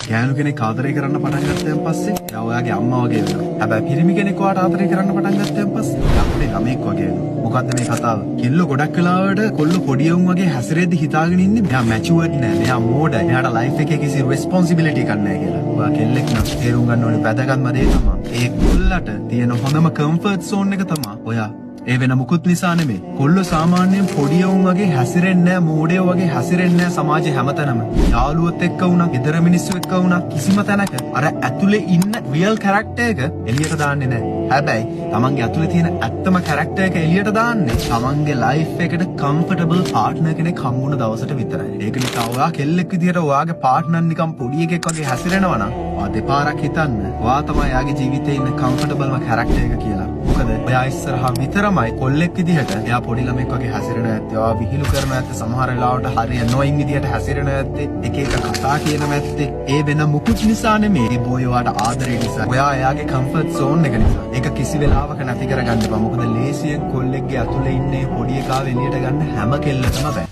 ගෑනු කෙනෙක් ආදරය කරන්න පටන් ගත්තයන් පස්සේ එයා ඔයාගේ අම්මා වගේ වෙනවා. හැබැයි පිරිමි කෙනෙක් ඔයාට ආදරය කරන්න පටන් ගත්තයන් පස්සේ එයා පොඩි ළමෙක් වගේ වෙනවා. මොකද්ද මේ කතාව? කෙල්ලෝ ගොඩක් වෙලාවට කොල්ලෝ පොඩි උන් වගේ හැසිරෙද්දි හිතාගෙන ඉන්නේ මෙයා මැචුවර්ඩ් නෑ, මෙයා මෝඩයි, මෙයාට ලයිෆ් එකේ කිසි රෙස්පොන්සිබිලිටි එකක් නෑ කියලා. ඔයා කෙල්ලෙක් නම් තේරුම් ගන්න ඕනේ වැදගත්ම දේ තමයි ඒ කොල්ලට තියෙන හොඳම කම්ෆර්ට් zone එක තමයි ඔයා. ඒ වෙන මුකුත් නිසා නෙමෙයි. කොල්ලෝ සාමාන්‍යයෙන් පොඩි උන් වගේ හැසිරෙන්නේ නැහැ, මෝඩයෝ වගේ හැසිරෙන්නේ නැහැ සමාජයේ හැමතැනම. යාළුවොත් එක්ක වුණා, ගෙදර මිනිස්සු එක්ක වුණා, කිසිම තැනක අර ඇතුලේ ඉන්න රියල් කැරක්ටර් එක එළියට දාන්නේ නැහැ. හැබැයි තමන්ගේ ඇතුලේ තියෙන ඇත්තම කැරක්ටර් එක එළියට දාන්නේ තමන්ගේ ලයිෆ් එකට කම්ෆර්ටබල් පාර්ට්නර් කෙනෙක් හම්බුන දවසට විතරයි. ඒක නිසා ඔයා කෙල්ලෙක් විදියට ඔයාගේ පාර්ට්නර් නිකන් පොඩි එකෙක් වගේ හැසිරෙනවා නම් ඔයා දෙපාරක් හිතන්න. ඔයා තමයි යාගේ ජීවිතේ ඉන්න කම්ෆර්ටබල්ම කැරක්ටර් එක කියලා. මොකද ඔයා ඉස්සරහා විතරමයි කොල්ලෙක් විදිහට එයා පොඩි ළමෙක් වගේ හැසිරෙන ඇත්තේ. ඔයා විහිළු කරන ඇත්තේ, සමහර වෙලාවට හරිය නොයින් විදිහට හැසිරෙන ඇත්තේ, එක එක කතා කියන ඇත්තේ. ඒ වෙන මුකුත් නිසා නෙමෙයි. ඒ බෝයි ඔයාට ආදරේ නිසා. ඔයා එයාගේ කම්ෆර්ට් zone එක නිසා. ඒක කිසි වෙලාවක නැති කරගන්න බෑ. මොකද ලේසියෙන් කොල්ලෙක්ගේ ඇතුලේ ඉන්නේ පොඩි එකාව එළියට ගන්න හැම කෙල්ලටම බෑ.